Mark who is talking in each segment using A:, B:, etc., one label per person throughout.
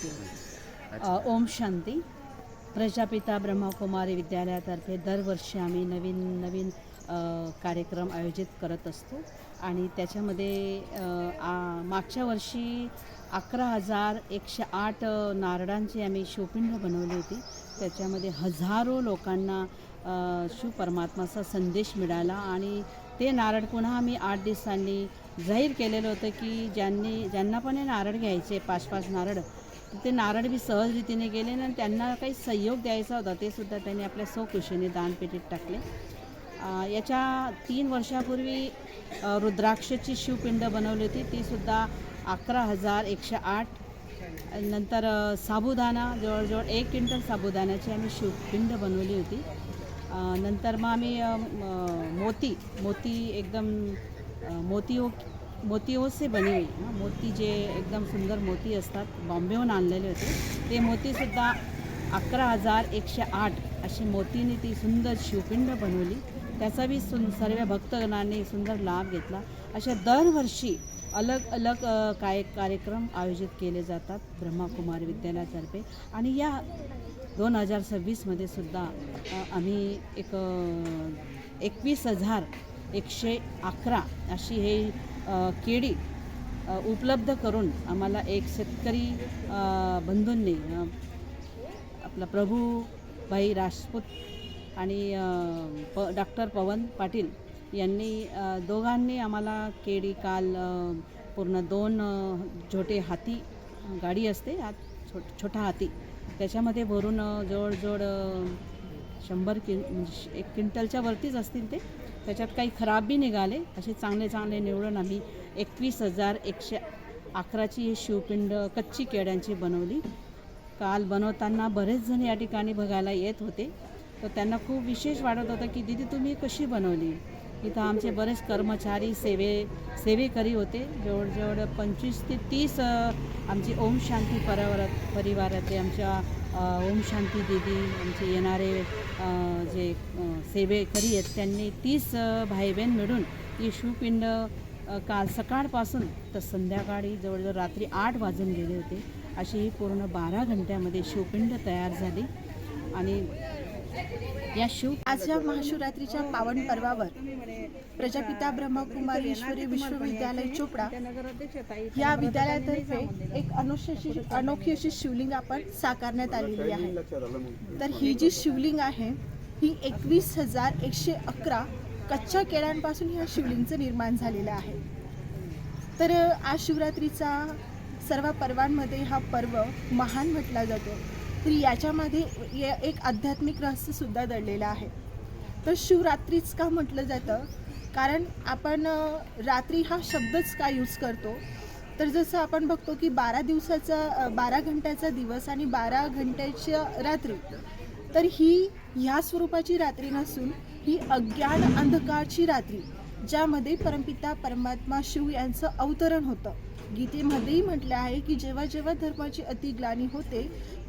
A: ओम शांती. प्रजापिता ब्रह्मकुमारी विद्यालयातर्फे दरवर्षी आम्ही नवीन कार्यक्रम आयोजित करत असतो आणि त्याच्यामध्ये मागच्या वर्षी 11,108 नारळांची आम्ही शिवपिंड बनवली होती. त्याच्यामध्ये हजारो लोकांना शिव परमात्माचा संदेश मिळाला आणि ते नारळ पुन्हा आम्ही 8 दिवसांनी जाहीर केलेलं होतं की ज्यांना पण हे नारळ घ्यायचे 5-5 नारळ, ते नारळ बी सहज रीतीने गेले आणि त्यांना काही सहयोग द्यायचा होता ते सुद्धा त्यांनी आपल्या स्वखुशीने दानपेटीत टाकले. याच्या 3 वर्षापूर्वी रुद्राक्षची शिवपिंड बनवली होती, ती सुद्धा 11,108. नंतर साबुदाणा जवळजवळ 1 क्विंटल साबुदाण्याची आम्ही शिवपिंड बनवली होती. नंतर मग आम्ही मोती एकदम मोतियों से बनी हुई मोती जे एकदम सुंदर मोती असतात बॉम्बेहून आणलेले होते, ते मोतीसुद्धा 11,108 अशी मोतीने ती सुंदर शिवपिंड बनवली. त्याचा बी सर्व भक्तगणांनी सुंदर लाभ घेतला. अशा दरवर्षी अलग कार्यक्रम आयोजित केले जातात ब्रह्मकुमारी विद्यालयातर्फे. आणि या 2026मध्ये सुद्धा आम्ही 21,111 अशी हे केळी उपलब्ध करून आम्हाला एक शेतकरी बंधूंनी आपला प्रभूभाई राजपूत आणि डॉक्टर पवन पाटील यांनी दोघांनी आम्हाला केळी काल पूर्ण 2 छोटे हाती गाडी असते छोटा हाती, त्याच्यामध्ये भरून जवळजवळ 100 म्हणजे 1 क्विंटलच्या वरतीच असतील ते. त्याच्यात काही खराब बी निघाले, असे चांगले निवडून आम्ही 21,111ची ही शिवपिंड कच्ची केळ्यांची बनवली. काल बनवताना बरेच जण या ठिकाणी बघायला येत होते, तर त्यांना खूप विशेष वाटत होतं की दीदी तुम्ही कशी बनवली. इथं आमचे बरेच कर्मचारी सेवेकरी होते, जवळजवळ 25 ते 30 आमची ओम शांती परिवारातले आमच्या ओम शांती दीदी आमचे येणारे जे सेवेकरी आहेत त्यांनी 30 भाई-बहीण मिळून ही शिवपिंड काल सकाळपासून तर संध्याकाळी जवळजवळ रात्री 8 वाजून गेले होते, अशी ही पूर्ण 12 घंट्यामध्ये शिवपिंड तयार झाली. आणि
B: आजच्या महाशिवरात्रीच्या पावन पर्वावर प्रजापिता ब्रह्मकुमारी ईश्वरी विश्वविद्यालय चोपडा या विद्यालयातर्फे एक अनोखी अशी शिवलिंग आपण साकारण्यात आलेली आहे. तर ही जी शिवलिंग आहे ही 21,111 कच्च्या केळ्यांपासून ह्या शिवलिंगचं निर्माण झालेलं आहे. तर आज शिवरात्रीचा सर्व पर्वांमध्ये हा पर्व महान म्हटला जातो. तर याच्यामध्ये एक आध्यात्मिक रहस्यसुद्धा दडलेलं आहे. तर शिवरात्रीच का म्हटलं जातं, कारण आपण रात्री हा शब्दच का यूज करतो, तर जसं आपण बघतो की 12 घंट्याचा दिवस आणि 12 घंट्याच्या रात्री, तर ही ह्या स्वरूपाची रात्री नसून ही अज्ञान अंधकारची रात्री, ज्यामध्ये परमपिता परमात्मा शिव यांचं अवतरण होतं. गीतेमध्येही म्हटलं आहे की जेव्हा जेव्हा धर्माची अतिग्लानी होते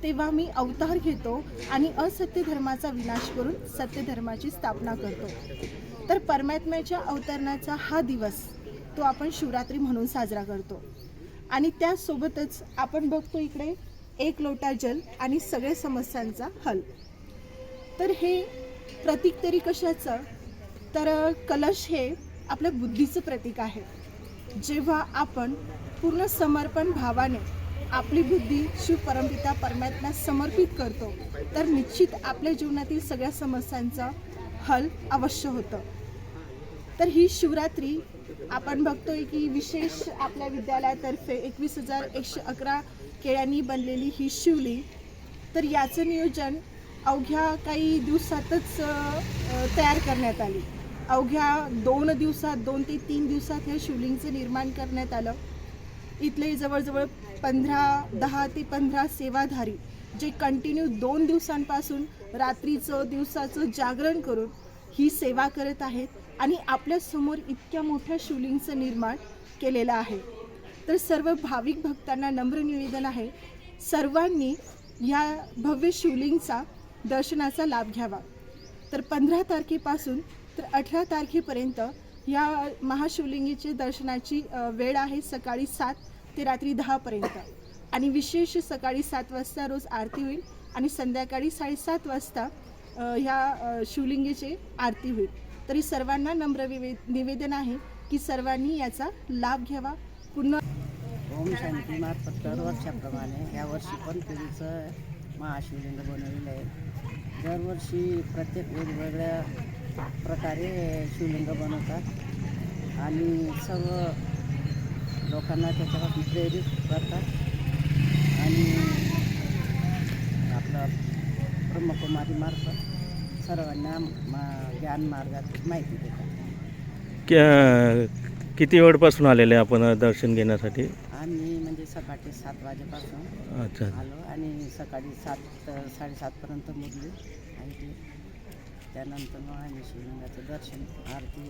B: तेव्हा मी अवतार घेतो आणि असत्य धर्माचा विनाश करून सत्य धर्माची स्थापना करतो. तर परमात्म्याच्या अवतरणाचा हा दिवस तो आपण शिवरात्री म्हणून साजरा करतो. आणि त्यासोबतच आपण बघतो इकडे 1 लोटा जल आणि सगळे समस्यांचा हल. तर हे प्रतीक तरी कशाचं, तर कलश हे आपल्या बुद्धीचं प्रतीक आहे. जेव्हा आपण पूर्ण समर्पण भावाने आपली बुद्धी शिव परमपिता परमात्म्यास समर्पित करतो तर निश्चित आपल्या जीवनातील सगळ्या समस्यांचा हल अवश्य होतं. तर ही शिवरात्री आपण बघतोय की विशेष आपल्या विद्यालयातर्फे 21,111 केळ्यांनी बनलेली ही शिवलिंग, तर याचं नियोजन अवघ्या काही दिवसातच तयार करण्यात आली. अवघ्या 2 ते 3 दिवसात हे शिवलिंगचं निर्माण करण्यात आलं. इथले जवळजवळ 10 ते 15 सेवाधारी जे कंटिन्यू 2 दिवसांपासून रात्रीचं दिवसाचं जागरण करून ही सेवा करत आहेत आणि आपल्यासमोर इतक्या मोठ्या शिवलिंगचं निर्माण केलेलं आहे. तर सर्व भाविक भक्तांना नम्र निवेदन आहे, सर्वांनी ह्या भव्य शिवलिंगचा दर्शनाचा लाभ घ्यावा. तर 15 तारखेपासून तर 18 तारखेपर्यंत या महाशिवलिंगीचे दर्शनाची वेळ आहे सकाळी 7 ते रात्री 10 पर्यंत. आणि विशेष सकाळी 7 वाजता रोज आरती होईल आणि संध्याकाळी 7:30 वाजता ह्या शिवलिंगेची आरती होईल. तरी सर्वांना नम्र निवेदन आहे की सर्वांनी याचा लाभ घ्यावा. पूर्ण
C: ओम शांती मार्फत दरवर्षाप्रमाणे यावर्षी पण पिढीचं महाशिवलिंग बनवलेलं आहे. दरवर्षी प्रत्येक वेगवेगळ्या प्रकारे शिवलिंग बनवतात आणि सर्व लोकांना त्याच्यापासून प्रेरित करतात आणि आपलं ब्रह्मकुमारीमार्फत सर्वांना ज्ञान मार्गात माहिती देतात.
D: किती वेळपासून आलेले आपण दर्शन घेण्यासाठी?
C: आम्ही म्हणजे सकाळचे 7 वाजेपासून
D: अच्छा.
C: आलो आणि सकाळी 7-7:30पर्यंत मुरली आणि ते त्यानंतर मग आम्ही शिवलिंगाचं दर्शन आरती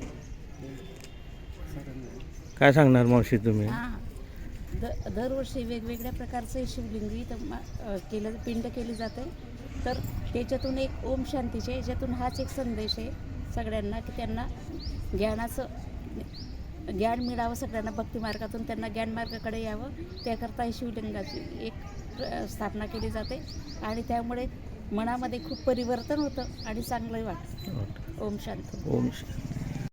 C: सर्व.
D: काय सांगणार मावशी तुम्ही?
E: दरवर्षी वेगवेगळ्या प्रकारचे शिवलिंग इथं पिंड केली जाते. तर त्याच्यातून एक ओम शांतीचे याच्यातून हाच एक संदेश आहे सगळ्यांना की त्यांना ज्ञान मिळावं, सगळ्यांना भक्तिमार्गातून त्यांना ज्ञानमार्गाकडे यावं, त्याकरता ही शिवलिंगाची एक स्थापना केली जाते आणि त्यामुळे मनामध्ये खूप परिवर्तन होतं आणि चांगलंही वाटतं. ओम शांती.
D: ओम शांती.